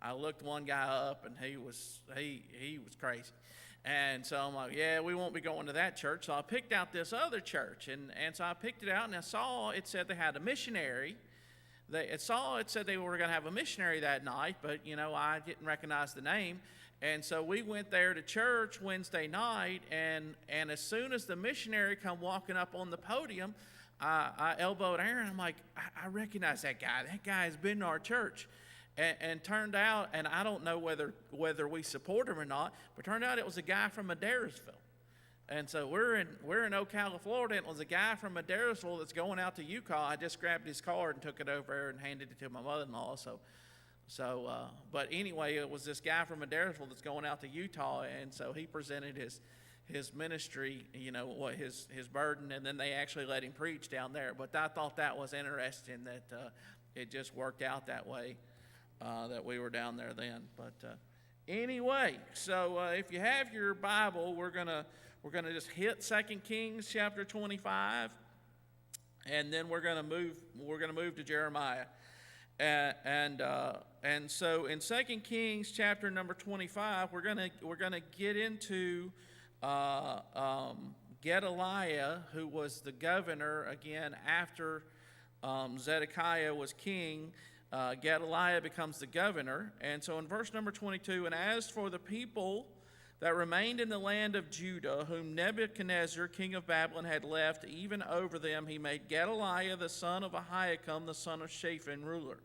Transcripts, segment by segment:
I looked one guy up, and he was crazy. And so I'm like, yeah, we won't be going to that church. So I picked out this other church, and so I picked it out, and I saw it said they had a missionary. It said they were going to have a missionary that night, but I didn't recognize the name. And so we went there to church Wednesday night, and as soon as the missionary come walking up on the podium, I elbowed Aaron. I'm like, I recognize that guy. That guy has been to our church. And turned out, and I don't know whether we support him or not, but turned out it was a guy from Madeiraville. And so we're in Ocala, Florida, and it was a guy from Madeiraville that's going out to Utah. I just grabbed his card and took it over there and handed it to my mother-in-law. But anyway, it was this guy from Madeiraville that's going out to Utah, and so he presented his ministry, his burden, and then they actually let him preach down there. But I thought that was interesting that it just worked out that way. That we were down there then. But anyway, so if you have your Bible, we're gonna just hit 2 Kings chapter 25, and then we're gonna move to Jeremiah, and so in 2 Kings chapter number 25, we're gonna get into Gedaliah, who was the governor again after Zedekiah was king. Gedaliah becomes the governor. And so in verse number 22, and as for the people that remained in the land of Judah, whom Nebuchadnezzar, king of Babylon, had left even over them, he made Gedaliah the son of Ahikam, the son of Shaphan, ruler.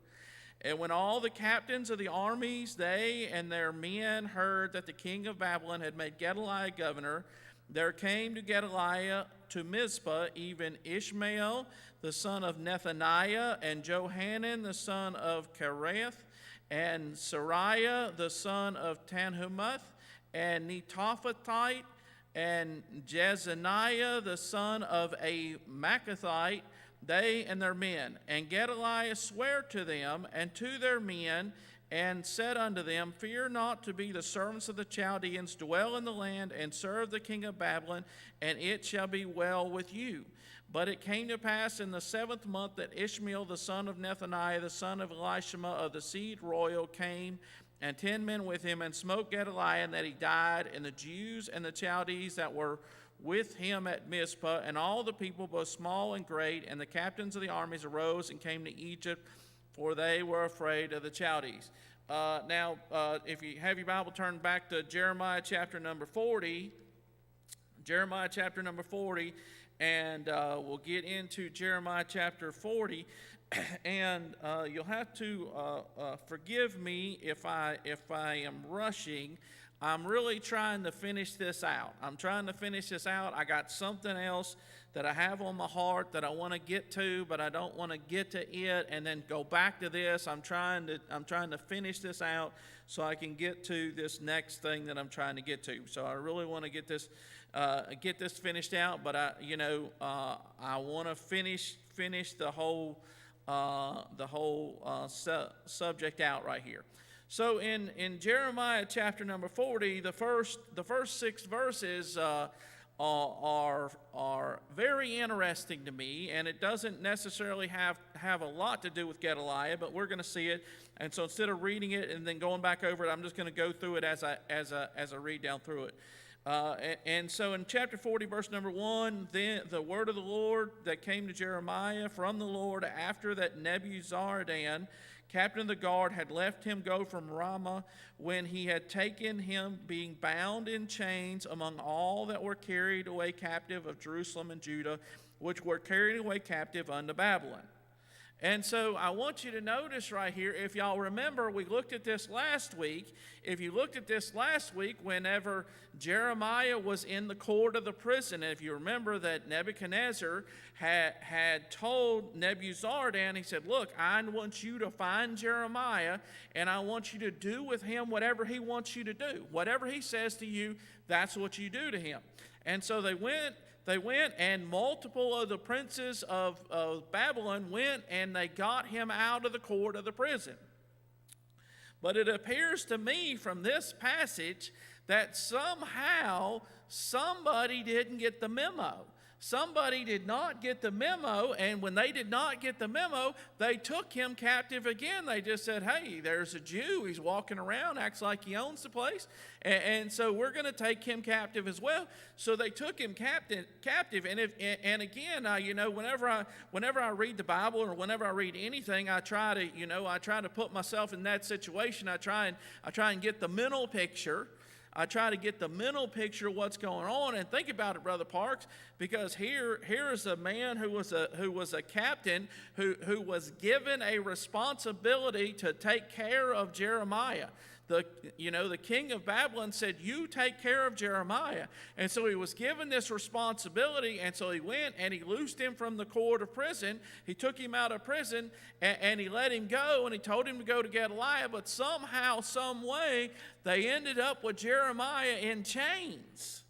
And when all the captains of the armies, they and their men, heard that the king of Babylon had made Gedaliah governor, there came to Gedaliah to Mizpah even Ishmael, the son of Nethaniah, and Johanan, the son of Kareth, and Sariah, the son of Tanhumath, and Netophathite, and Jezaniah, the son of a Maccathite, they and their men. And Gedaliah sware to them and to their men, and said unto them, fear not to be the servants of the Chaldeans, dwell in the land, and serve the king of Babylon, and it shall be well with you. But it came to pass in the 7th month that Ishmael the son of Nethaniah, the son of Elishama of the seed royal, came, and 10 men with him, and smote Gedaliah, and that he died, and the Jews and the Chaldees that were with him at Mizpah, and all the people, both small and great, and the captains of the armies arose and came to Egypt, for they were afraid of the Chaldees. Now, if you have your Bible, turn back to Jeremiah chapter number 40. Jeremiah chapter number 40, and we'll get into Jeremiah chapter 40. And you'll have to forgive me if I am rushing. I'm really trying to finish this out. I got something else that I have on my heart that I want to get to, but I don't want to get to it and then go back to this. I'm trying to finish this out so I can get to this next thing that I'm trying to get to. So I really want to get this finished out, but I want to finish the whole subject out right here. So in Jeremiah chapter number 40, the first 6 verses are very interesting to me, and it doesn't necessarily have a lot to do with Gedaliah, but we're going to see it. And so instead of reading it and then going back over it, I'm just going to go through it as I read down through it. And so in chapter 40, verse number 1, then the word of the Lord that came to Jeremiah from the Lord after that Nebuzaradan, captain of the guard, had left him go from Ramah, when he had taken him being bound in chains among all that were carried away captive of Jerusalem and Judah, which were carried away captive unto Babylon. And so I want you to notice right here, if y'all remember, we looked at this last week. If you looked at this last week, whenever Jeremiah was in the court of the prison, if you remember that Nebuchadnezzar had told Nebuzaradan, he said, look, I want you to find Jeremiah, and I want you to do with him whatever he wants you to do. Whatever he says to you, that's what you do to him. And so they went, and multiple of the princes of Babylon went, and they got him out of the court of the prison. But it appears to me from this passage that somehow somebody didn't get the memo. somebody did not get the memo, and when they did not get the memo, they took him captive again. They just said, hey, there's a Jew, he's walking around, acts like he owns the place, and so we're going to take him captive as well. So they took him captive, and again, whenever I read the Bible or whenever I read anything, I try to put myself in that situation. I try and get the mental picture. I try to get the mental picture of what's going on. And think about it, Brother Parks, because here is a man who was a captain who was given a responsibility to take care of Jeremiah. The king of Babylon said, you take care of Jeremiah. And so he was given this responsibility, and so he went and he loosed him from the cord of prison. He took him out of prison, and he let him go, and he told him to go to Gedaliah, but somehow, some way, they ended up with Jeremiah in chains.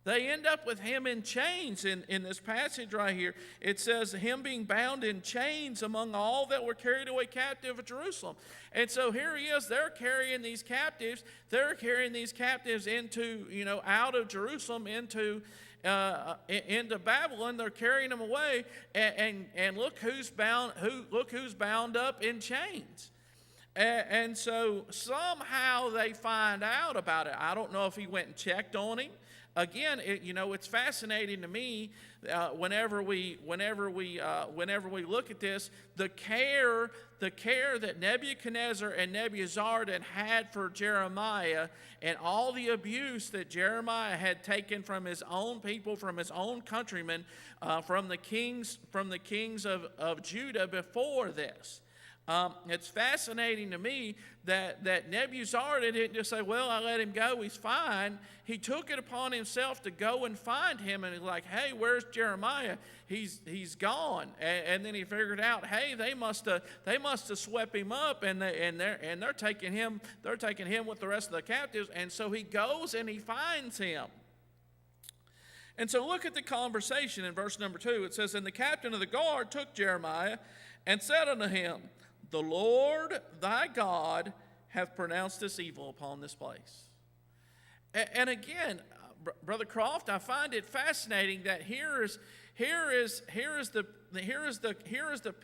They end up with him in chains in this passage right here. It says, him being bound in chains among all that were carried away captive of Jerusalem. And so here he is. They're carrying these captives. They're carrying these captives into, out of Jerusalem into Babylon. They're carrying them away. And look who's bound. Look who's bound up in chains. And so somehow they find out about it. I don't know if he went and checked on him. Again, it's fascinating to me whenever we look at this, the care that Nebuchadnezzar and Nebuzaradan had for Jeremiah, and all the abuse that Jeremiah had taken from his own people, from his own countrymen, from the kings of Judah before this. It's fascinating to me that Nebuzaradan didn't just say, well, I let him go, he's fine. He took it upon himself to go and find him, and he's like, hey, where's Jeremiah? He's gone. And then he figured out, hey, they must have swept him up, and they're taking him with the rest of the captives. And so he goes and he finds him. And so look at the conversation in verse number 2. It says, and the captain of the guard took Jeremiah and said unto him, the Lord thy God hath pronounced this evil upon this place. And again, Brother Croft, I find it fascinating that here is the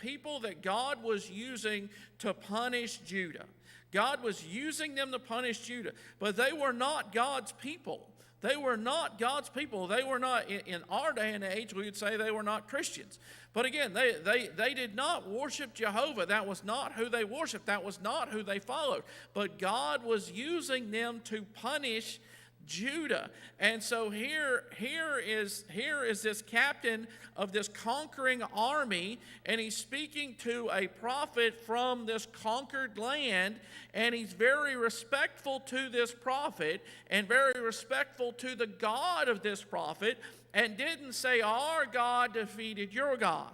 people that God was using to punish Judah. God was using them to punish Judah, but they were not God's people. They were not God's people. They were not, in our day and age, we would say they were not Christians. But again, they did not worship Jehovah. That was not who they worshiped. That was not who they followed. But God was using them to punish Judah. And so here is this captain of this conquering army, and he's speaking to a prophet from this conquered land, and he's very respectful to this prophet and very respectful to the God of this prophet, and didn't say, our God defeated your God.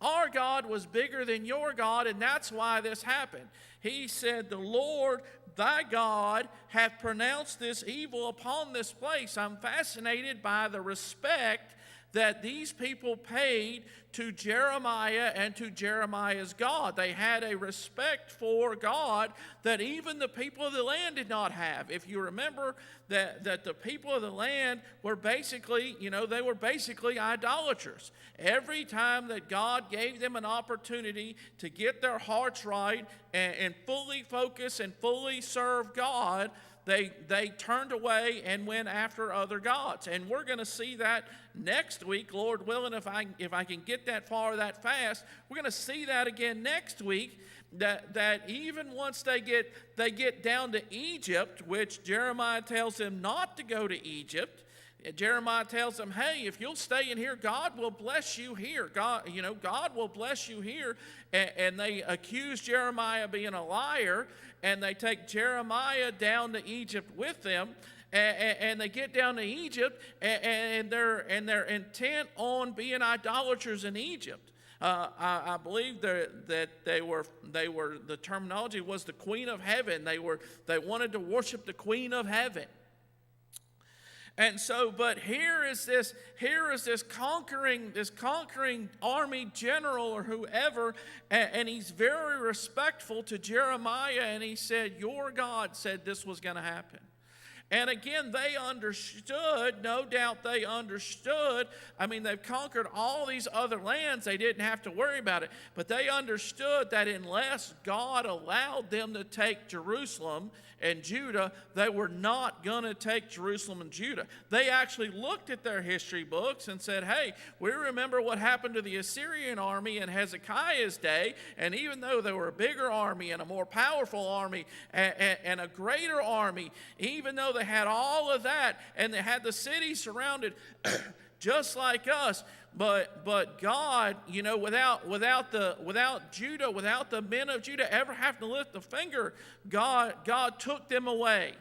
Our God was bigger than your God, and that's why this happened. He said, the Lord thy God hath pronounced this evil upon this place. I'm fascinated by the respect that these people paid to Jeremiah and to Jeremiah's God. They had a respect for God that even the people of the land did not have. If you remember that the people of the land were basically, they were basically idolaters. Every time that God gave them an opportunity to get their hearts right and fully focus and fully serve God, they turned away and went after other gods. And we're going to see that next week, Lord willing, if I can get that far that fast. We're going to see that again next week, that even once they get down to Egypt, which Jeremiah tells them not to go to Egypt. Jeremiah tells them, hey, if you'll stay in here, God will bless you here. God will bless you here. And they accuse Jeremiah of being a liar, and they take Jeremiah down to Egypt with them. And they get down to Egypt, and they're intent on being idolaters in Egypt. I believe that they were the terminology was the Queen of Heaven. They wanted to worship the Queen of Heaven. And so, but here is this conquering army general or whoever, and he's very respectful to Jeremiah, and he said, your God said this was going to happen. And again, they understood, no doubt they understood. I mean, they've conquered all these other lands. They didn't have to worry about it. But they understood that unless God allowed them to take Jerusalem and Judah, they were not going to take Jerusalem and Judah. They actually looked at their history books and said, hey, we remember what happened to the Assyrian army in Hezekiah's day, and even though they were a bigger army and a more powerful army and a greater army, even though they had all of that and they had the city surrounded just like us, but God, you know, without Judah, without the men of Judah ever having to lift a finger, God took them away.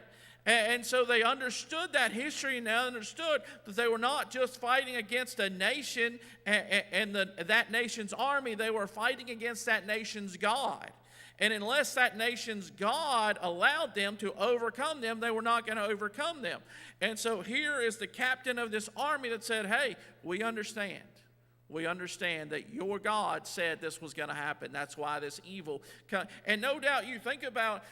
And so they understood that history, and they understood that they were not just fighting against a nation and that nation's army, they were fighting against that nation's God. And unless that nation's God allowed them to overcome them, they were not going to overcome them. And so here is the captain of this army that said, hey, we understand. We understand that your God said this was going to happen. That's why this evil comes. And no doubt you think about,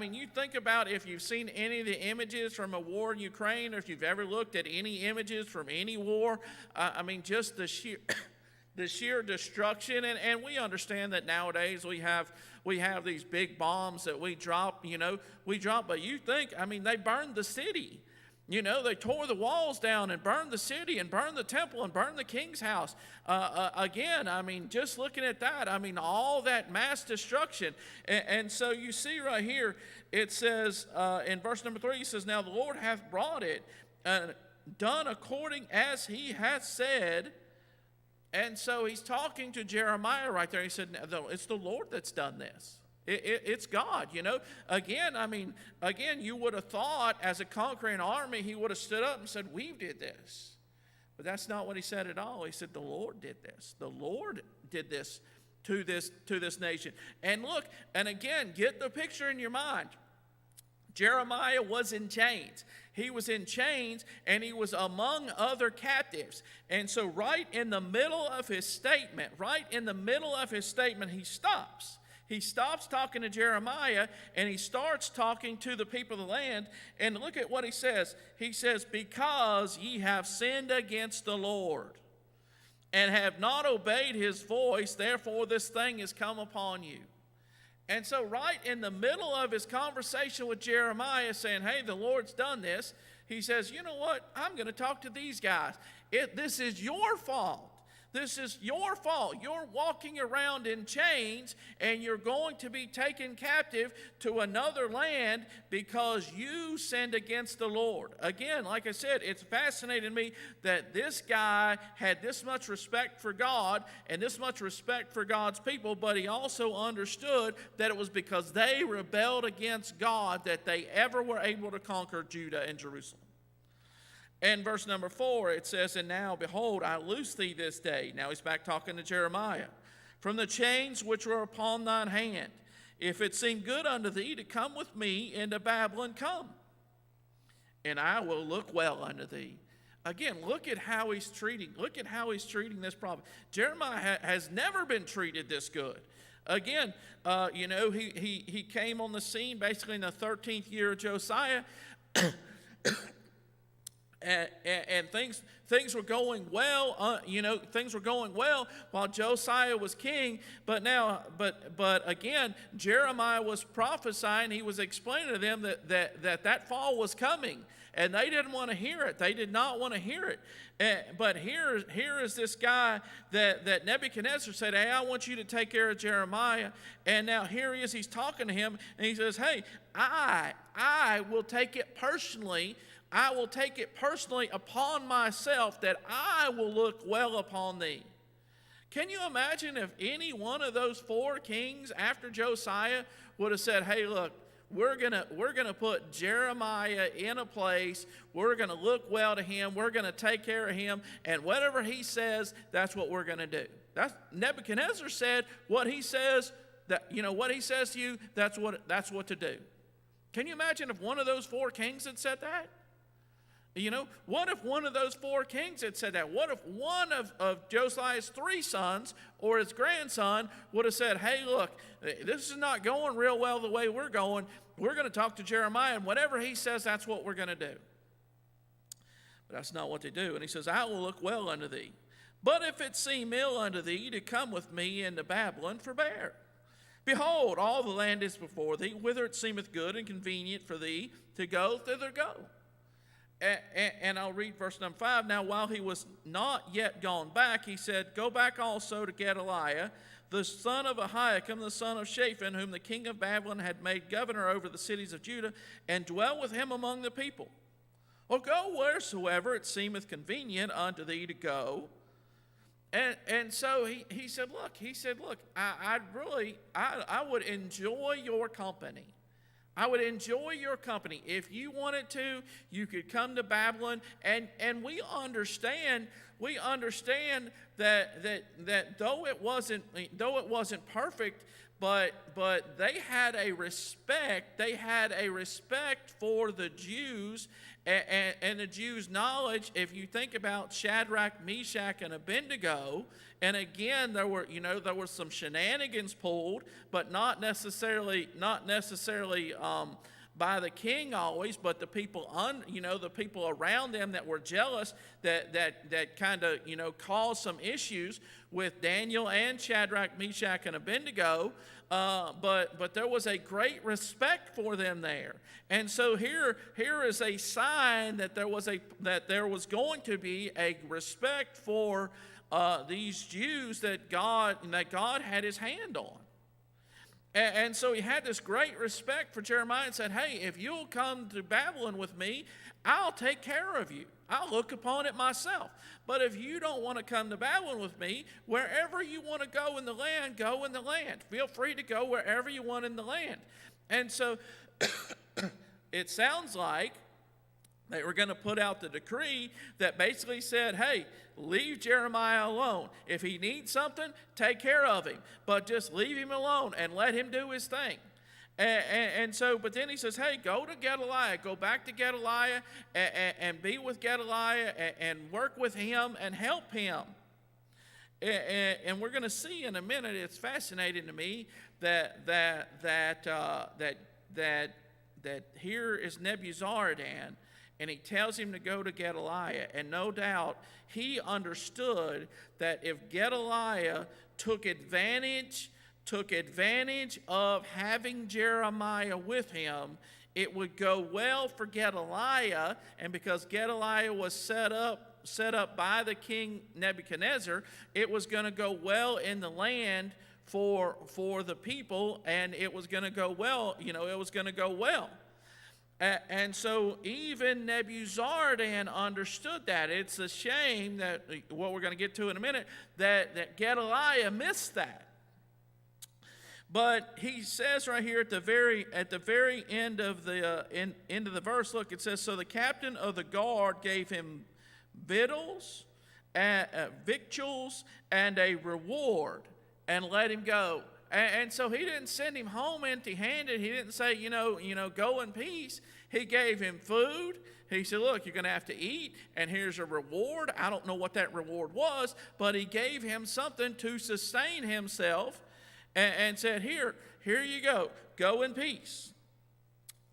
you think about if you've seen any of the images from a war in Ukraine, or if you've ever looked at any images from any war, just the sheer destruction. And we understand that nowadays we have these big bombs that we drop, but you think, they burned the city. They tore the walls down and burned the city and burned the temple and burned the king's house. Just looking at that, all that mass destruction. And so you see right here, it says in verse number 3, it says, now the Lord hath brought it, done according as he hath said. And so he's talking to Jeremiah right there. He said, it's the Lord that's done this. It's God, Again, you would have thought as a conquering army, he would have stood up and said, we did this. But that's not what he said at all. He said, the Lord did this. The Lord did this to this nation. And look, and again, get the picture in your mind. Jeremiah was in chains. He was in chains, and he was among other captives. And so right in the middle of his statement, he stops. He stops talking to Jeremiah, and he starts talking to the people of the land. And look at what he says. He says, because ye have sinned against the Lord, and have not obeyed his voice, therefore this thing has come upon you. And so right in the middle of his conversation with Jeremiah saying, hey, the Lord's done this, he says, you know what? I'm going to talk to these guys. This is your fault. This is your fault. You're walking around in chains, and you're going to be taken captive to another land because you sinned against the Lord. Again, like I said, it's fascinating me that this guy had this much respect for God and this much respect for God's people, but he also understood that it was because they rebelled against God that they ever were able to conquer Judah and Jerusalem. And verse number 4, it says, and now, behold, I loose thee this day. Now he's back talking to Jeremiah. From the chains which were upon thine hand. If it seem good unto thee to come with me into Babylon, come. And I will look well unto thee. Again, look at how he's treating this problem. Jeremiah has never been treated this good. Again, he came on the scene basically in the 13th year of Josiah. And things were going well, things were going well while Josiah was king. But again, Jeremiah was prophesying. He was explaining to them that fall was coming, and they didn't want to hear it. They did not want to hear it. But here is this guy that Nebuchadnezzar said, hey, I want you to take care of Jeremiah. And now here he is. He's talking to him, and he says, hey, I will take it personally. I will take it personally upon myself that I will look well upon thee. Can you imagine if any one of those 4 kings after Josiah would have said, hey, look, we're gonna put Jeremiah in a place, we're gonna look well to him, we're gonna take care of him, and whatever he says, that's what we're gonna do. That's Nebuchadnezzar said what he says, what he says to you, that's what to do. Can you imagine if one of those 4 kings had said that? What if one of those 4 kings had said that? What if one of Josiah's 3 sons or his grandson would have said, hey, look, this is not going real well the way we're going. we're going to talk to Jeremiah, and whatever he says, that's what we're going to do. But that's not what they do. And he says, I will look well unto thee. But if it seem ill unto thee to come with me into Babylon, forbear. Behold, all the land is before thee, whither it seemeth good and convenient for thee to go, thither go. And I'll read verse number 5. Now, while he was not yet gone back, he said, Go back also to Gedaliah, the son of Ahikam, the son of Shaphan, whom the king of Babylon had made governor over the cities of Judah, and dwell with him among the people. Or go wheresoever it seemeth convenient unto thee to go. And so he said, look, I would enjoy your company. I would enjoy your company. If you wanted to, you could come to Babylon. And we understand that though it wasn't perfect, but they had a respect. They had a respect for the Jews and the Jews' knowledge. If you think about Shadrach, Meshach, and Abednego, and again there were some shenanigans pulled, but not necessarily by the king always, but the people the people around them that were jealous that kind of caused some issues with Daniel and Shadrach, Meshach, and Abednego. But there was a great respect for them there, and so here is a sign that there was going to be a respect for these Jews that God had His hand on. And so he had this great respect for Jeremiah and said, hey, if you'll come to Babylon with me, I'll take care of you. I'll look upon it myself. But if you don't want to come to Babylon with me, wherever you want to go in the land, go in the land. Feel free to go wherever you want in the land. And so it sounds like they were going to put out the decree that basically said, hey, leave Jeremiah alone. If he needs something, take care of him. But just leave him alone and let him do his thing. And so, but then he says, hey, go to Gedaliah. Go back to Gedaliah and be with Gedaliah and work with him and help him. And we're going to see in a minute, it's fascinating to me that here is Nebuzaradan, and he tells him to go to Gedaliah. And no doubt he understood that if Gedaliah took advantage of having Jeremiah with him, it would go well for Gedaliah. And because Gedaliah was set up by the king Nebuchadnezzar, it was going to go well in the land for the people, and it was going to go well. It was going to go well. And so even Nebuzaradan understood that. It's a shame that, what we're going to get to in a minute, that Gedaliah missed that. But he says right here at the very end of the verse, look, it says, so the captain of the guard gave him victuals and a reward, and let him go. And so he didn't send him home empty-handed. He didn't say, go in peace. He gave him food. He said, look, you're going to have to eat, and here's a reward. I don't know what that reward was, but he gave him something to sustain himself and said, here you go in peace.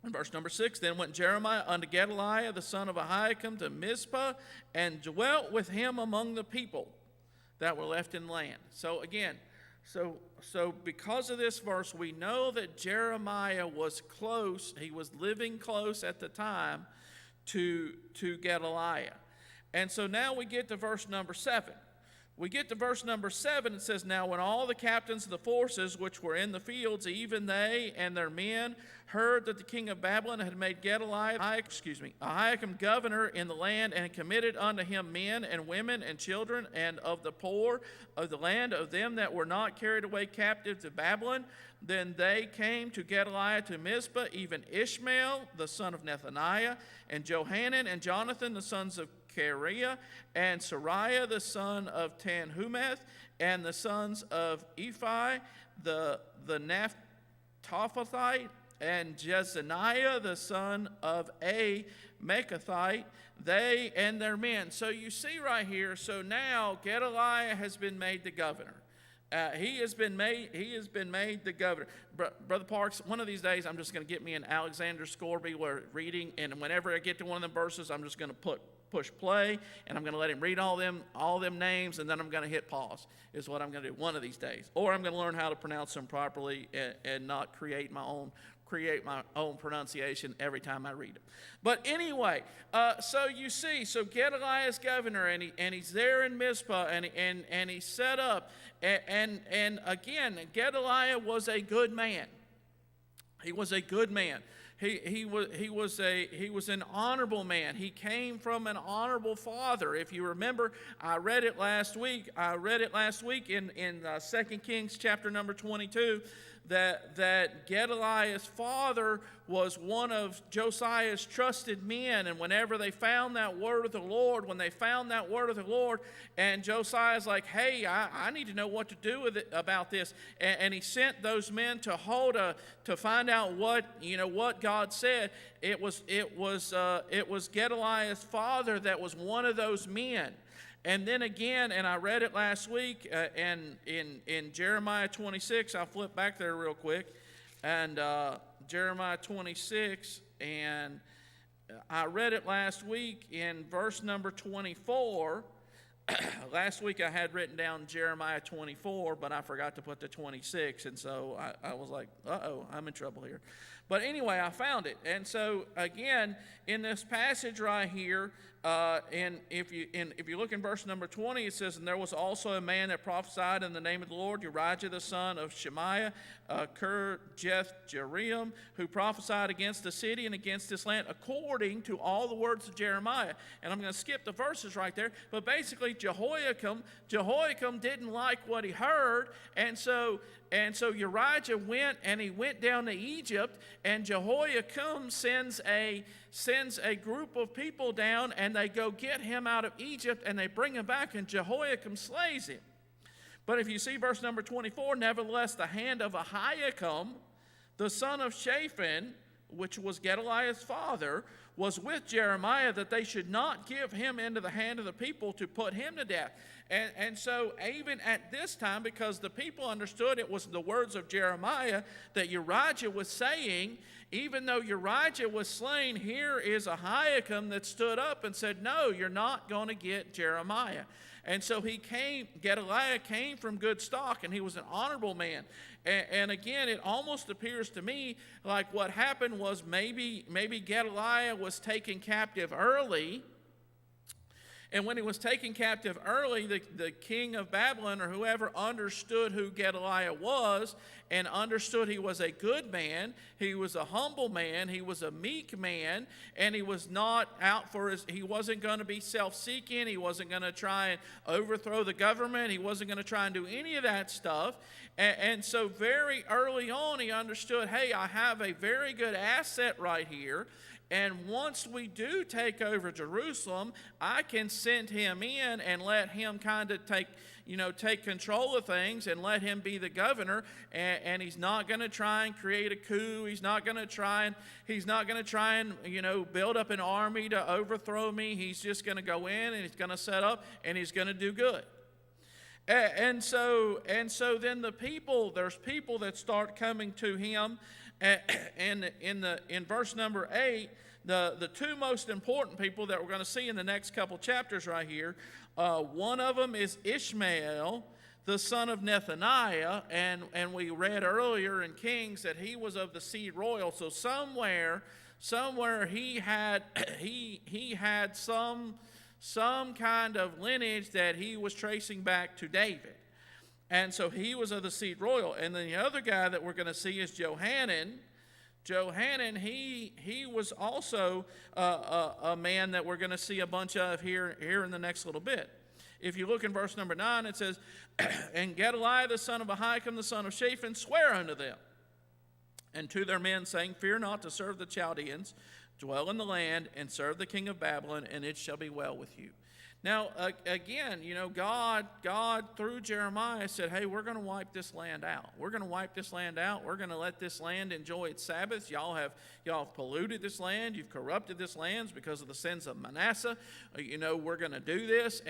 In verse number 6, then went Jeremiah unto Gedaliah, the son of Ahikam, to Mizpah, and dwelt with him among the people that were left in land. So again, So because of this verse, we know that Jeremiah was close. He was living close at the time to Gedaliah. And so now we get to verse number 7. It says, now when all the captains of the forces which were in the fields, even they and their men, heard that the king of Babylon had made Ahikam governor in the land, and had committed unto him men and women and children, and of the poor of the land, of them that were not carried away captive to Babylon, then they came to Gedaliah to Mizpah, even Ishmael the son of Nethaniah, and Johanan and Jonathan the sons of Kareah, and Sariah the son of Tanhumeth, and the sons of Ephi the Naphtophathite, and Jezaniah the son of a Mekathite, they and their men. So you see right here, so now Gedaliah has been made the governor. He has been made the governor. Brother Parks, one of these days I'm just going to get me an Alexander Scourby reading, and whenever I get to one of them verses, I'm just going to push play, and I'm going to let him read all them names, and then I'm going to hit pause, is what I'm going to do one of these days. Or I'm going to learn how to pronounce them properly and not create my own pronunciation every time I read them. But anyway, so you see, so Gedaliah is governor, and he's there in Mizpah, and he's set up, and again, Gedaliah was a good man. He was a good man. He was an honorable man. He came from an honorable father. If you remember, I read it last week. In 2 Kings chapter number 22. That Gedaliah's father was one of Josiah's trusted men, and whenever they found that word of the Lord, and Josiah's like, hey, I need to know what to do with it about this, and he sent those men to find out what God said. It was Gedaliah's father that was one of those men. And then again, and I read it last week, and in Jeremiah 26, I'll flip back there real quick, and Jeremiah 26, and I read it last week in verse number 24. Last week I had written down Jeremiah 24, but I forgot to put the 26, and so I was like, uh-oh, I'm in trouble here. But anyway, I found it. And so again, in this passage right here, and if you look in verse number 20, it says, and there was also a man that prophesied in the name of the Lord, Urijah the son of Shemaiah, Kirjath-jearim, who prophesied against the city and against this land according to all the words of Jeremiah. And I'm going to skip the verses right there, but basically Jehoiakim didn't like what he heard, and so Urijah went down to Egypt, and Jehoiakim sends a group of people down, and they go get him out of Egypt, and they bring him back, and Jehoiakim slays him. But if you see verse number 24, nevertheless the hand of Ahikam, the son of Shaphan, which was Gedaliah's father, was with Jeremiah, that they should not give him into the hand of the people to put him to death. And so even at this time, because the people understood it was the words of Jeremiah that Urijah was saying, even though Urijah was slain, here is Ahikam that stood up and said, no, you're not going to get Jeremiah. And so Gedaliah came from good stock, and he was an honorable man. And again, it almost appears to me like what happened was maybe Gedaliah was taken captive early. And when he was taken captive early, the king of Babylon or whoever understood who Gedaliah was and understood he was a good man, he was a humble man, he was a meek man, and he was not out for he wasn't going to be self-seeking, he wasn't going to try and overthrow the government, he wasn't going to try and do any of that stuff. And so very early on he understood, hey, I have a very good asset right here. And once we do take over Jerusalem, I can send him in and let him kind of take control of things and let him be the governor. And he's not going to try and create a coup. He's not going to try and build up an army to overthrow me. He's just going to go in and he's going to set up and he's going to do good. And so then there's people that start coming to him. And in verse number 8, the two most important people that we're going to see in the next couple chapters right here, one of them is Ishmael, the son of Nethaniah, and we read earlier in Kings that he was of the seed royal. So somewhere he had some kind of lineage that he was tracing back to David. And so he was of the seed royal. And then the other guy that we're going to see is Johanan. Johanan, he was also a man that we're going to see a bunch of here in the next little bit. If you look in verse number 9, it says, and Gedaliah the son of Ahikam the son of Shaphan sware unto them, and to their men, saying, fear not to serve the Chaldeans, dwell in the land, and serve the king of Babylon, and it shall be well with you. Now, again, God through Jeremiah said, hey, we're going to wipe this land out. We're going to wipe this land out. We're going to let this land enjoy its Sabbaths. Y'all have polluted this land. You've corrupted this land because of the sins of Manasseh. We're going to do this.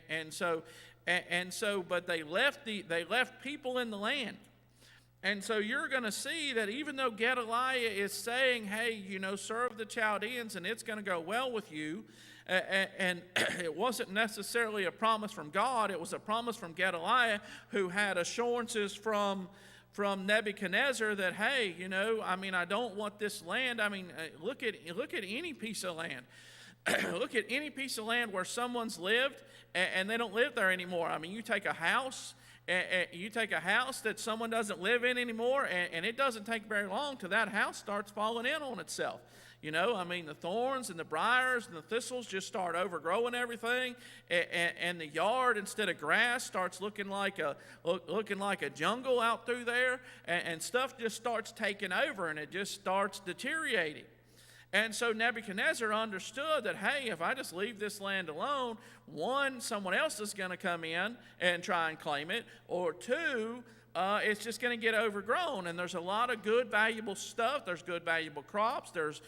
And so but they left people in the land. And so you're going to see that even though Gedaliah is saying, hey, serve the Chaldeans and it's going to go well with you, and it wasn't necessarily a promise from God, it was a promise from Gedaliah, who had assurances from Nebuchadnezzar that, hey, I don't want this land. Look at any piece of land. Look at any piece of land where someone's lived and they don't live there anymore. You take a house. You take a house that someone doesn't live in anymore, and it doesn't take very long till that house starts falling in on itself. The thorns and the briars and the thistles just start overgrowing everything, and the yard, instead of grass, starts looking like a jungle out through there, and stuff just starts taking over, and it just starts deteriorating. And so Nebuchadnezzar understood that, hey, if I just leave this land alone, one, someone else is going to come in and try and claim it, or two, it's just going to get overgrown. And there's a lot of good, valuable stuff. There's good, valuable crops. There's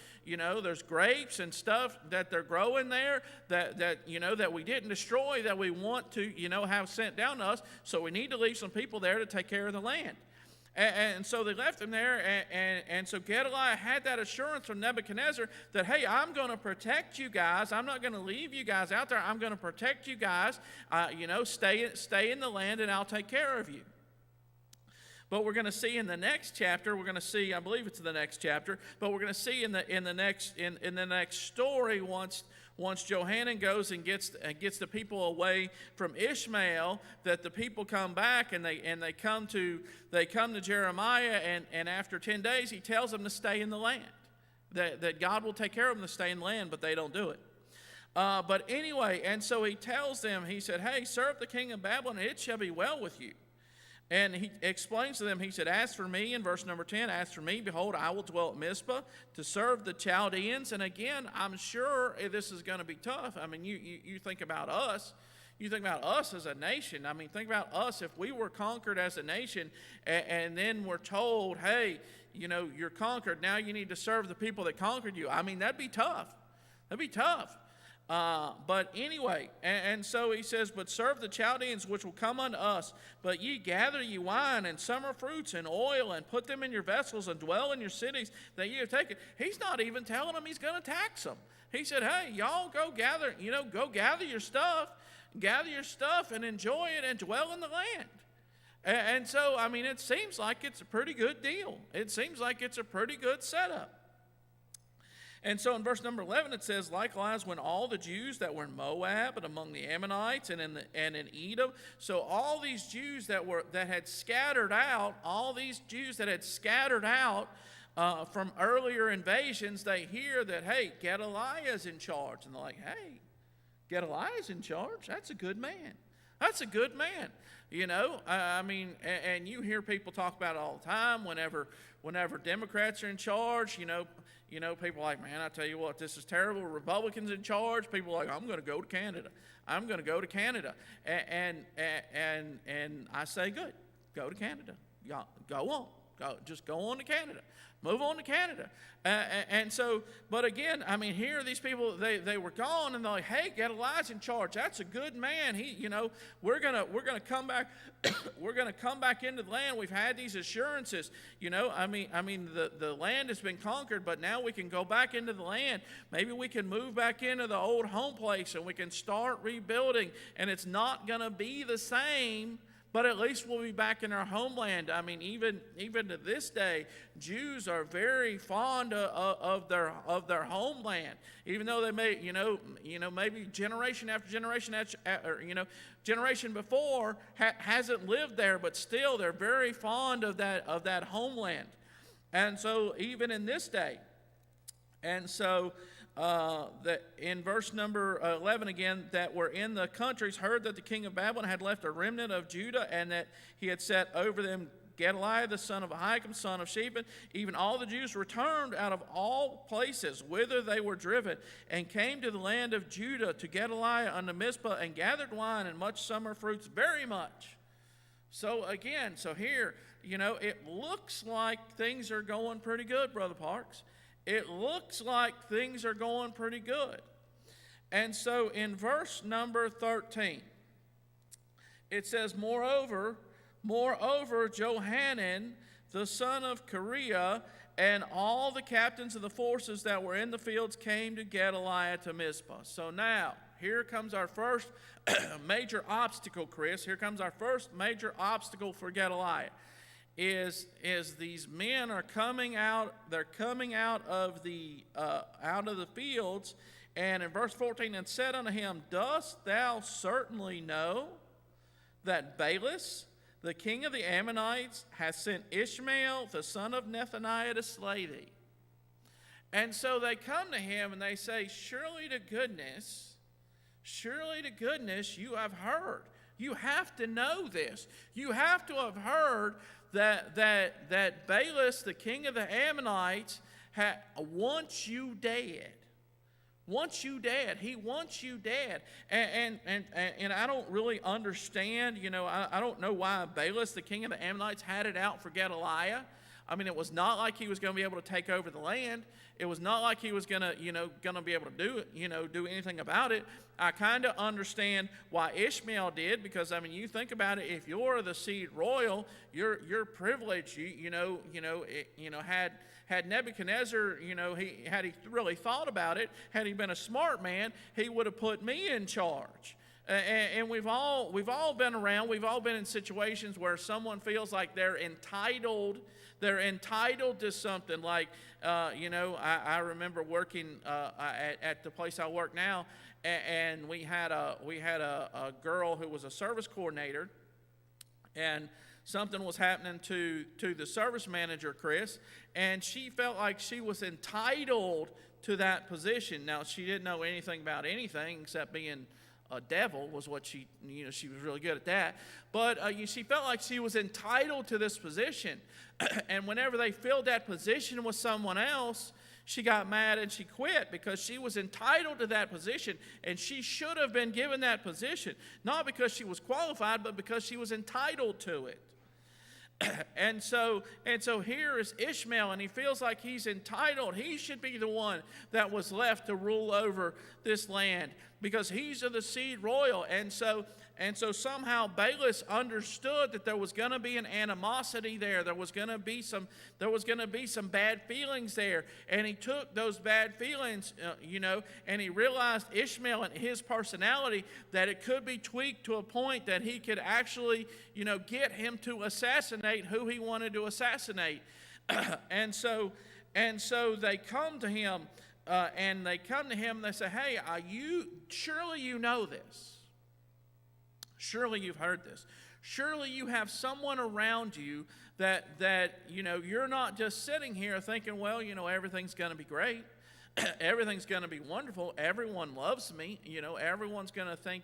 grapes and stuff that they're growing there that we didn't destroy, that we want to, have sent down to us. So we need to leave some people there to take care of the land. And so they left him there, and so Gedaliah had that assurance from Nebuchadnezzar that, hey, I'm going to protect you guys. I'm not going to leave you guys out there. I'm going to protect you guys. Stay in the land, and I'll take care of you. But we're going to see in the next chapter, I believe it's the next chapter, but we're going to see in the next story, once Johanan goes and gets the people away from Ishmael, that the people come back and they come to Jeremiah, and after 10 days he tells them to stay in the land, that God will take care of them to stay in the land, but they don't do it. But anyway, and so he tells them, he said, hey, serve the king of Babylon, and it shall be well with you. And he explains to them, he said, as for me, in verse number 10, as for me, behold, I will dwell at Mizpah to serve the Chaldeans. And again, I'm sure this is going to be tough. You think about us. You think about us as a nation. Think about us if we were conquered as a nation, and then we're told, hey, you're conquered. Now you need to serve the people that conquered you. That'd be tough. That'd be tough. But anyway, and so he says, but serve the Chaldeans which will come unto us, but ye gather ye wine and summer fruits and oil, and put them in your vessels, and dwell in your cities that ye have taken. He's not even telling them he's going to tax them. He said, hey, y'all go gather your stuff, and enjoy it, and dwell in the land. And so, it seems like it's a pretty good deal. It seems like it's a pretty good setup. And so in verse number 11 it says, likewise when all the Jews that were in Moab and among the Ammonites and in Edom, so all these Jews that had scattered out, from earlier invasions, they hear that, hey, Gedaliah's in charge. And they're like, hey, Gedaliah's in charge? That's a good man. That's a good man. And you hear people talk about it all the time whenever Democrats are in charge, people are like, man, I tell you what, this is terrible. Republicans in charge. People are like, I'm going to go to Canada. I'm going to go to Canada. And I say, good, go to Canada. Go on. Just go on to Canada. Move on to Canada. But again, here these people, they were gone, and they're like, hey, Gedaliah's in charge. That's a good man. We're gonna come back. We're gonna come back into the land. We've had these assurances. The land has been conquered, but now we can go back into the land. Maybe we can move back into the old home place, and we can start rebuilding. And it's not gonna be the same, but at least we'll be back in our homeland. Even to this day, Jews are very fond of their homeland. Even though they may, maybe generation after generation, generation before hasn't lived there, but still they're very fond of that homeland. And so even in this day, and so that in verse number 11 again, that were in the countries heard that the king of Babylon had left a remnant of Judah, and that he had set over them Gedaliah the son of Ahikam, son of Shaphan. Even all the Jews returned out of all places whither they were driven, and came to the land of Judah to Gedaliah unto Mizpah, and gathered wine and much summer fruits, very much. So again, here, it looks like things are going pretty good, Brother Parks. It looks like things are going pretty good. And so in verse number 13, It says, moreover, Johanan, the son of Kareah, and all the captains of the forces that were in the fields came to Gedaliah to Mizpah. So now, here comes our first major obstacle, Chris. Here comes our first major obstacle for Gedaliah. Is these men are coming out? They're coming out of the fields, and in verse 14, and said unto him, dost thou certainly know that Baalis, the king of the Ammonites, hath sent Ishmael, the son of Nethaniah, to slay thee? And so they come to him and they say, surely to goodness, you have heard. You have to know this. You have to have heard that Baalis, the king of the Ammonites, wants you dead. Wants you dead. He wants you dead. And I don't really understand, I don't know why Baalis, the king of the Ammonites, had it out for Gedaliah. I mean, it was not like he was going to be able to take over the land. It was not like he was going to be able to do it, do anything about it. I kind of understand why Ishmael did, because I mean, you think about it. If you're the seed royal, you're privileged. Had Nebuchadnezzar, had he really thought about it, had he been a smart man, he would have put me in charge. And we've all been around. We've all been in situations where someone feels like they're entitled. They're entitled to something. Like, I remember working at the place I work now, and we had a girl who was a service coordinator, and something was happening to the service manager, Chris, and she felt like she was entitled to that position. Now, she didn't know anything about anything except being a devil was what she was really good at that. But she felt like she was entitled to this position. And whenever they filled that position with someone else, she got mad and she quit, because she was entitled to that position, and she should have been given that position, not because she was qualified, but because she was entitled to it. And so here is Ishmael, and he feels like he's entitled. He should be the one that was left to rule over this land, because he's of the seed royal. And so somehow Baalis understood that there was going to be an animosity there. There was going to be some bad feelings there, and he took those bad feelings, and he realized Ishmael and his personality, that it could be tweaked to a point that he could actually, get him to assassinate who he wanted to assassinate. And so they come to him. And they say, hey, surely you know this. Surely you've heard this. Surely you have someone around you that you're not just sitting here thinking, well, everything's going to be great. Everything's going to be wonderful. Everyone loves me. Everyone's going to think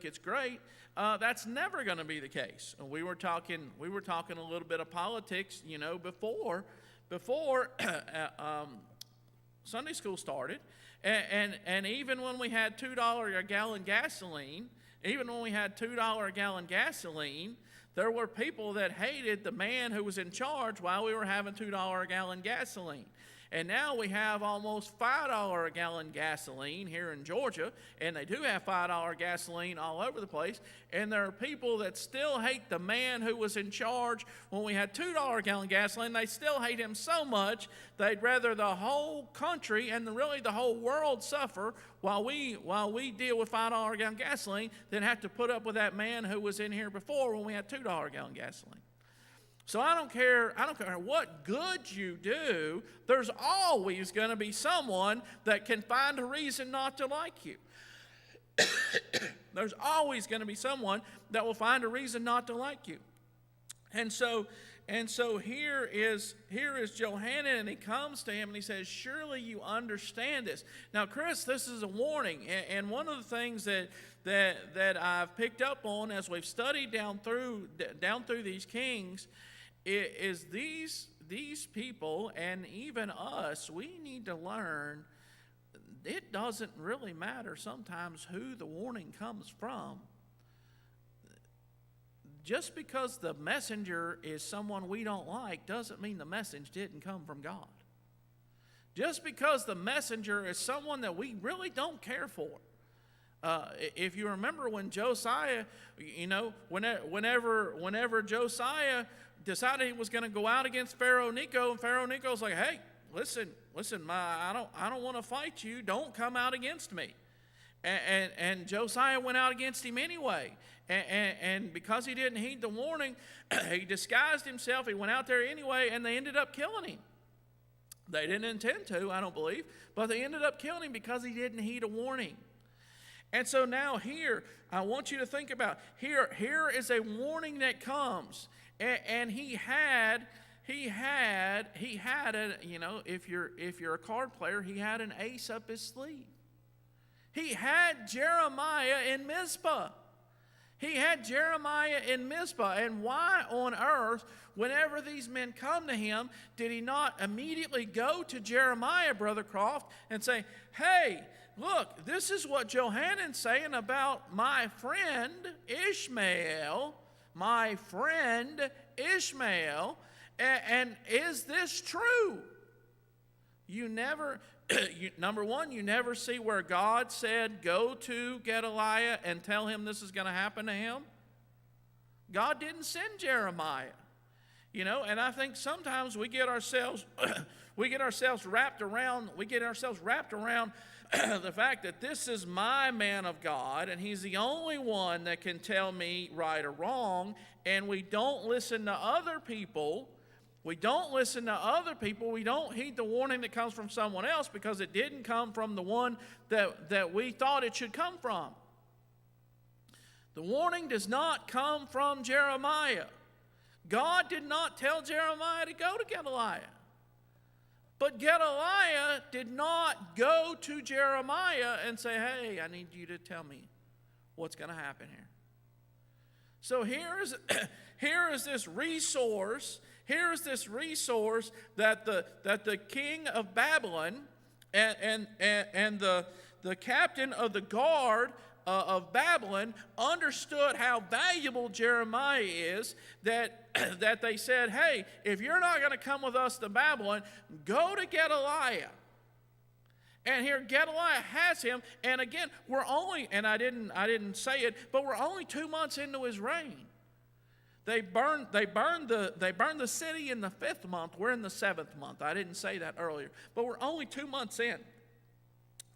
it's great. That's never going to be the case. We were talking a little bit of politics, before Sunday school started, and even when we had $2 a gallon gasoline, there were people that hated the man who was in charge while we were having $2 a gallon gasoline. And now we have almost $5 a gallon gasoline here in Georgia, and they do have $5 gasoline all over the place. And there are people that still hate the man who was in charge when we had $2 a gallon gasoline. They still hate him so much they'd rather the whole country and really the whole world suffer while we deal with $5 a gallon gasoline than have to put up with that man who was in here before when we had $2 a gallon gasoline. So I don't care what good you do, there's always going to be someone that can find a reason not to like you. There's always going to be someone that will find a reason not to like you. And so here is Johanan, and he comes to him and he says, surely you understand this. Now, Chris, this is a warning, and one of the things that I've picked up on as we've studied down through these kings is these people, and even us, we need to learn it doesn't really matter sometimes who the warning comes from. Just because the messenger is someone we don't like doesn't mean the message didn't come from God. Just because the messenger is someone that we really don't care for If you remember when Josiah, whenever Josiah decided he was going to go out against Pharaoh Necho, and Pharaoh Necho was like, "Hey, listen, I don't want to fight you. Don't come out against me." And Josiah went out against him anyway. And because he didn't heed the warning, he disguised himself. He went out there anyway, and they ended up killing him. They didn't intend to, I don't believe, but they ended up killing him because he didn't heed a warning. And so now here, I want you to think about, here is a warning that comes. And he had a, if you're a card player, he had an ace up his sleeve. He had Jeremiah in Mizpah. He had Jeremiah in Mizpah. And why on earth, whenever these men come to him, did he not immediately go to Jeremiah, Brother Croft, and say, "Hey, look, this is what Johanan's saying about my friend Ishmael, and is this true?" You never, number one, you never see where God said, "Go to Gedaliah and tell him this is going to happen to him." God didn't send Jeremiah. And I think sometimes we get ourselves wrapped around the fact that this is my man of God and he's the only one that can tell me right or wrong, and we don't listen to other people. We don't heed the warning that comes from someone else because it didn't come from the one that we thought it should come from. The warning does not come from Jeremiah. God did not tell Jeremiah to go to Gedaliah. But Gedaliah did not go to Jeremiah and say, "Hey, I need you to tell me what's going to happen here." So here is this resource. Here is this resource that the king of Babylon and the captain of the guard of Babylon understood how valuable Jeremiah is, that they said, "Hey, if you're not going to come with us to Babylon, go to Gedaliah." And here Gedaliah has him, and again, we're only, and I didn't say it, but we're only 2 months into his reign. They burned the city in the 5th month. We're in the 7th month. I didn't say that earlier, but we're only 2 months in.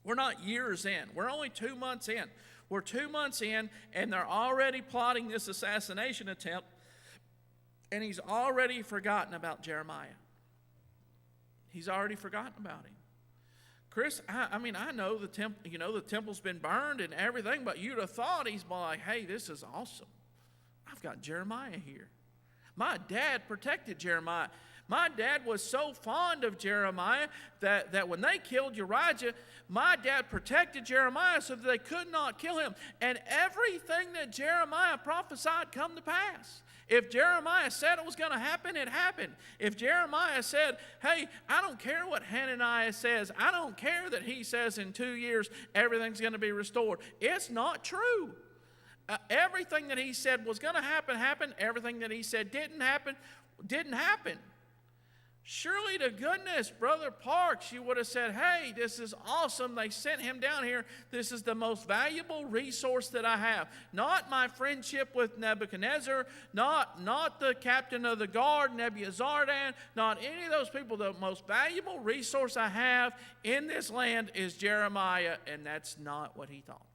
We're not years in. We're only 2 months in. We're 2 months in, and they're already plotting this assassination attempt, and he's already forgotten about Jeremiah. He's already forgotten about him. Chris, I know the temple's been burned and everything, but you'd have thought he's like, "Hey, this is awesome. I've got Jeremiah here. My dad protected Jeremiah. My dad was so fond of Jeremiah that when they killed Uriah, my dad protected Jeremiah so that they could not kill him. And everything that Jeremiah prophesied come to pass. If Jeremiah said it was going to happen, it happened. If Jeremiah said, "Hey, I don't care what Hananiah says. I don't care that he says in 2 years everything's going to be restored," it's not true. Everything that he said was going to happen, happened. Everything that he said didn't happen, didn't happen. Surely to goodness, Brother Parks, you would have said, "Hey, this is awesome. They sent him down here. This is the most valuable resource that I have. Not my friendship with Nebuchadnezzar, not the captain of the guard, Nebuzaradan, not any of those people. The most valuable resource I have in this land is Jeremiah," and that's not what he thought.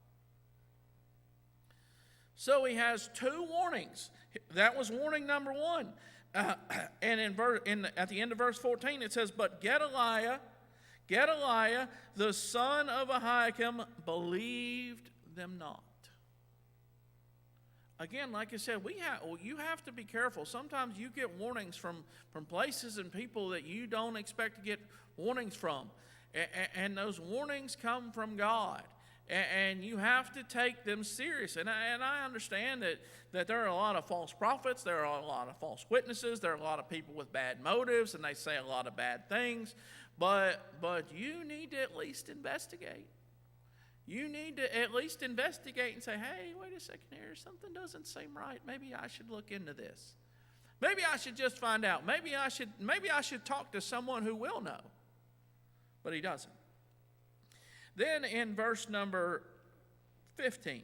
So he has 2 warnings. That was warning number 1. And at the end of verse 14 it says, "But Gedaliah, the son of Ahikam, believed them not." Again, like I said, you have to be careful. Sometimes you get warnings from places and people that you don't expect to get warnings from. And those warnings come from God. And you have to take them serious. And I understand that there are a lot of false prophets, there are a lot of false witnesses, there are a lot of people with bad motives, and they say a lot of bad things. But you need to at least investigate. You need to at least investigate and say, "Hey, wait a second here, something doesn't seem right. Maybe I should look into this. Maybe I should just find out. Maybe I should talk to someone who will know." But he doesn't. Then in verse number 15.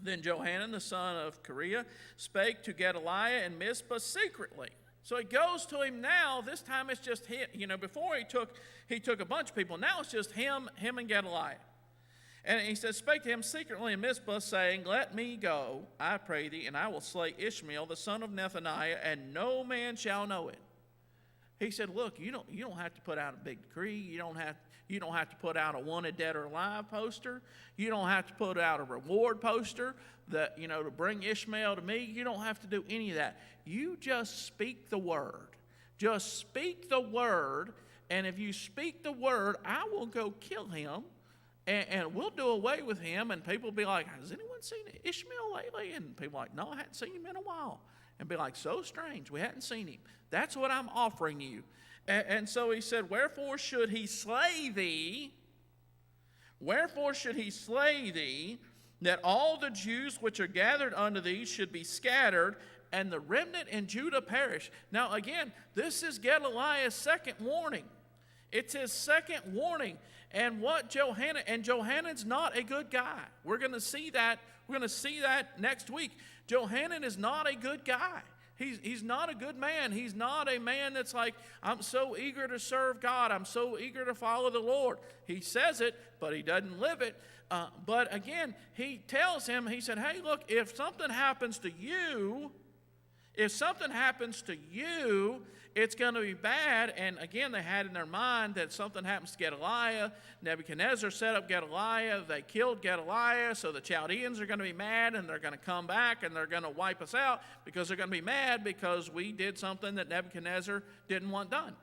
Then Johanan the son of Kareah spake to Gedaliah in Mizpah secretly. So he goes to him now. This time it's just him. Before he took a bunch of people. Now it's just him and Gedaliah. And he says, spake to him secretly in Mizpah, saying, let me go, I pray thee, and I will slay Ishmael the son of Nethaniah, and no man shall know it. He said, look, you don't have to put out a big decree. You don't have to put out a wanted dead or alive poster. You don't have to put out a reward poster that, to bring Ishmael to me. You don't have to do any of that. You just speak the word. Just speak the word, and if you speak the word, I will go kill him, and we'll do away with him, and people will be like, has anyone seen Ishmael lately? And people are like, no, I hadn't seen him in a while. And be like, so strange, we hadn't seen him. That's what I'm offering you. And so he said, wherefore should he slay thee? Wherefore should he slay thee, that all the Jews which are gathered unto thee should be scattered, and the remnant in Judah perish? Now again, this is Gedaliah's second warning. It's his second warning. And Johanan's not a good guy. We're going to see that. We're going to see that next week. Johanan is not a good guy. He's not a good man. He's not a man that's like, I'm so eager to serve God. I'm so eager to follow the Lord. He says it, but he doesn't live it. But again, he tells him, he said, hey, look, if something happens to you, it's going to be bad. And again, they had in their mind that something happens to Gedaliah. Nebuchadnezzar set up Gedaliah. They killed Gedaliah. So the Chaldeans are going to be mad, and they're going to come back, and they're going to wipe us out because they're going to be mad because we did something that Nebuchadnezzar didn't want done.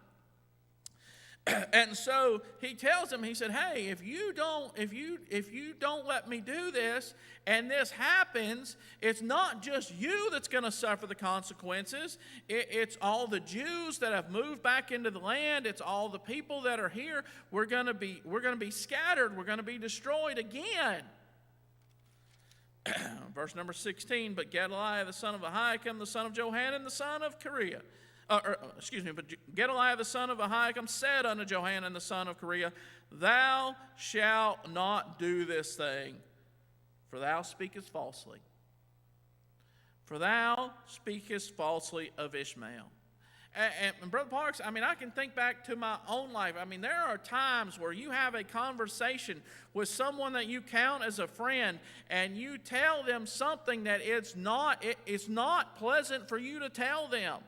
And so he tells him, he said, hey, if you don't let me do this, and this happens, it's not just you that's going to suffer the consequences. It's all the Jews that have moved back into the land. It's all the people that are here. We're going to be scattered. We're going to be destroyed again. Verse number 16, but Gedaliah the son of Ahikam, the son of Johanan, the son of Kareah, but Gedaliah the son of Ahikam said unto Johanan the son of Kareah, thou shalt not do this thing, for thou speakest falsely. For thou speakest falsely of Ishmael. And Brother Parks, I can think back to my own life. There are times where you have a conversation with someone that you count as a friend, and you tell them something that it's not pleasant for you to tell them.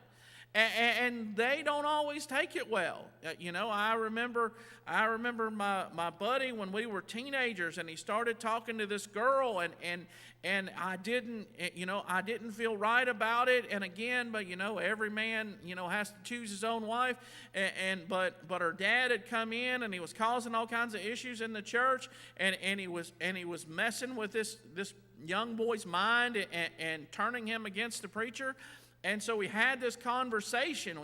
And they don't always take it well. I remember my buddy when we were teenagers, and he started talking to this girl, and I didn't feel right about it. And again, but every man has to choose his own wife. But her dad had come in, and he was causing all kinds of issues in the church, and he was messing with this young boy's mind and turning him against the preacher. And so we had this conversation.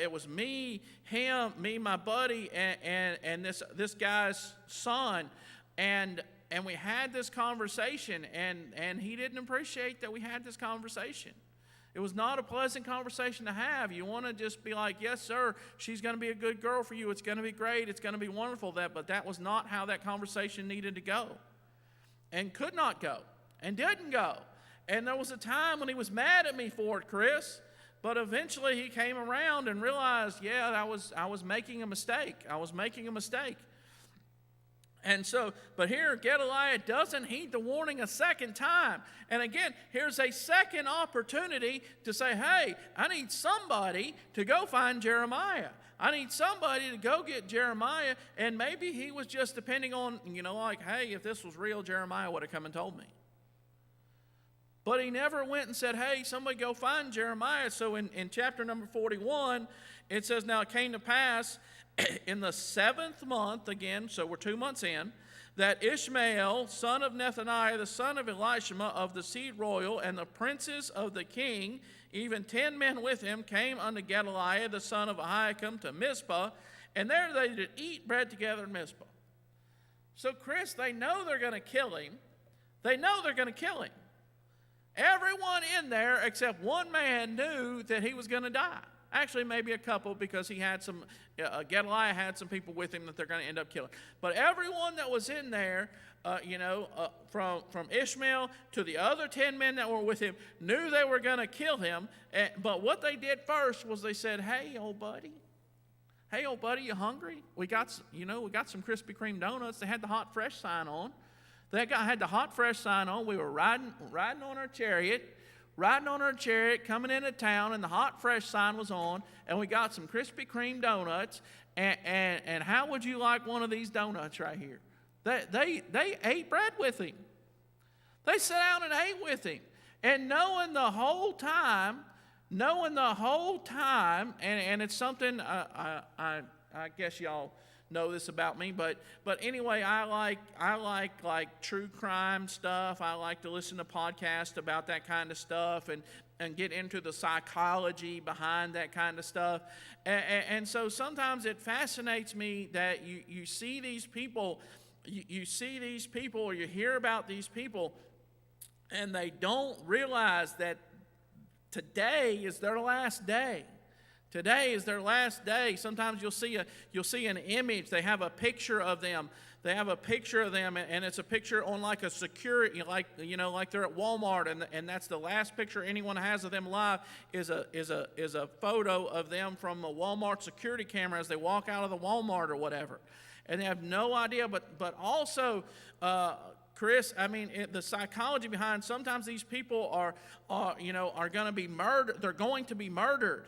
It was me, my buddy, and this guy's son. And we had this conversation, and he didn't appreciate that we had this conversation. It was not a pleasant conversation to have. You want to just be like, yes, sir, she's going to be a good girl for you. It's going to be great. It's going to be wonderful. But that was not how that conversation needed to go, and could not go, and didn't go. And there was a time when he was mad at me for it, Chris. But eventually he came around and realized, I was making a mistake. And so, but here Gedaliah doesn't heed the warning a second time. And again, here's a second opportunity to say, hey, I need somebody to go find Jeremiah. I need somebody to go get Jeremiah. And maybe he was just depending on, hey, if this was real, Jeremiah would have come and told me. But he never went and said, hey, somebody go find Jeremiah. So in chapter number 41, it says, now it came to pass in the 7th month, again, so we're 2 months in, that Ishmael, son of Nethaniah, the son of Elishama of the seed royal, and the princes of the king, even 10 men with him, came unto Gedaliah, the son of Ahikam, to Mizpah, and there they did eat bread together in Mizpah. So, Chris, they know they're going to kill him. Everyone in there except one man knew that he was going to die. Actually, maybe a couple, because he had some, Gedaliah had some people with him that they're going to end up killing. But everyone that was in there, from Ishmael to the other 10 men that were with him, knew they were going to kill him. But what they did first was they said, hey, old buddy, you hungry? We got some Krispy Kreme donuts. They had the hot fresh sign on. That guy had the hot fresh sign on. We were riding on our chariot, coming into town, and the hot fresh sign was on, and we got some Krispy Kreme donuts. And how would you like one of these donuts right here? They ate bread with him. They sat down and ate with him. And knowing the whole time, and it's something I guess y'all know this about me, but anyway, I like true crime stuff. I like to listen to podcasts about that kind of stuff and get into the psychology behind that kind of stuff. And so sometimes it fascinates me that you see these people, or you hear about these people, and they don't realize that today is their last day. Today is their last day. Sometimes you'll see an image. They have a picture of them. And it's a picture on like a security, like they're at Walmart, and that's the last picture anyone has of them alive is a photo of them from a Walmart security camera as they walk out of the Walmart or whatever, and they have no idea. But also, Chris, the psychology behind sometimes these people are going to be murdered. They're going to be murdered.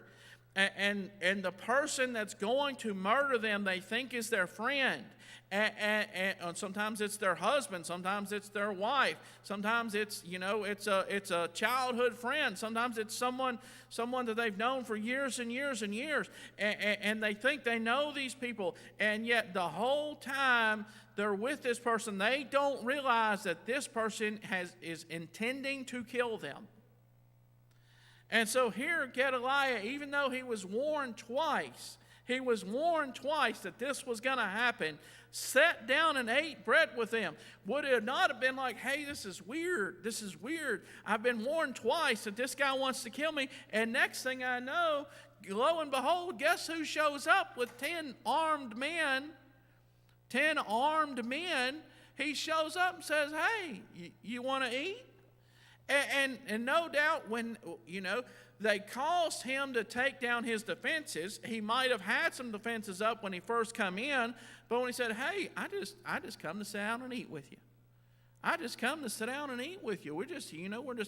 And the person that's going to murder them, they think is their friend. And sometimes it's their husband. Sometimes it's their wife. Sometimes it's a childhood friend. Sometimes it's someone that they've known for years and years and years. And they think they know these people. And yet the whole time they're with this person, they don't realize that this person is intending to kill them. And so here, Gedaliah, even though he was warned twice that this was going to happen, sat down and ate bread with them. Would it not have been like, hey, this is weird. I've been warned twice that this guy wants to kill me. And next thing I know, lo and behold, guess who shows up with 10 armed men? 10 armed men. He shows up and says, hey, you want to eat? And no doubt when, they caused him to take down his defenses. He might have had some defenses up when he first come in, but when he said, hey, I just come to sit down and eat with you. We're just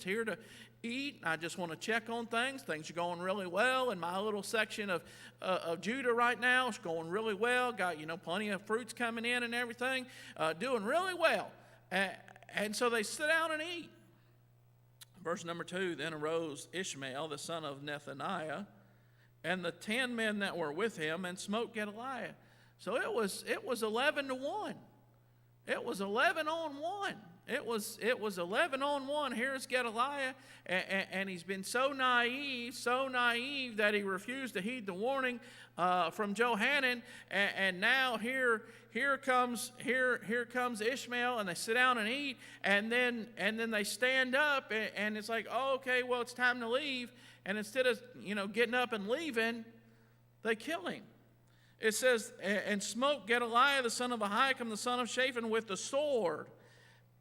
here to eat. I just want to check on things. Things are going really well in my little section of Judah right now. It's going really well. Got, plenty of fruits coming in and everything. Doing really well. And so they sit down and eat. Verse number 2, then arose Ishmael, the son of Nethaniah, and the 10 men that were with him, and smote Gedaliah. So it was 11-1. It was 11 on 1. It was 11 on 1. Here's Gedaliah, and he's been so naive that he refused to heed the warning from Johanan, and now here comes Ishmael, and they sit down and eat, and then they stand up, and it's like, oh, okay, well, it's time to leave, and instead of getting up and leaving, they kill him. It says, and smote Gedaliah the son of Ahikam the son of Shaphan with the sword,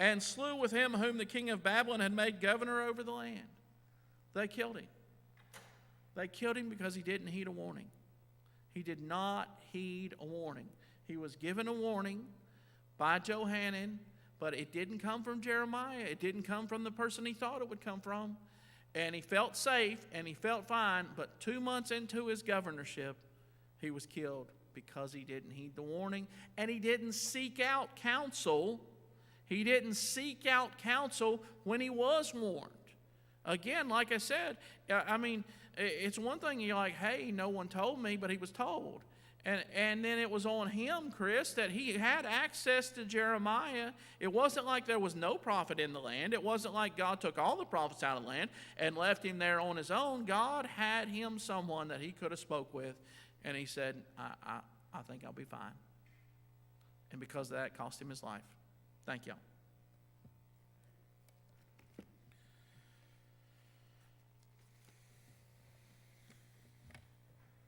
and slew with him whom the king of Babylon had made governor over the land. They killed him. They killed him because he didn't heed a warning. He did not heed a warning. He was given a warning by Johanan, but it didn't come from Jeremiah. It didn't come from the person he thought it would come from. And he felt safe and he felt fine, but 2 months into his governorship, he was killed because he didn't heed the warning, and he didn't seek out counsel. He didn't seek out counsel when he was warned. Again, like I said, it's one thing you're like, hey, no one told me, but he was told. And then it was on him, Chris, that he had access to Jeremiah. It wasn't like there was no prophet in the land. It wasn't like God took all the prophets out of the land and left him there on his own. God had him someone that he could have spoke with, and he said, I think I'll be fine. And because of that, it cost him his life. Thank y'all.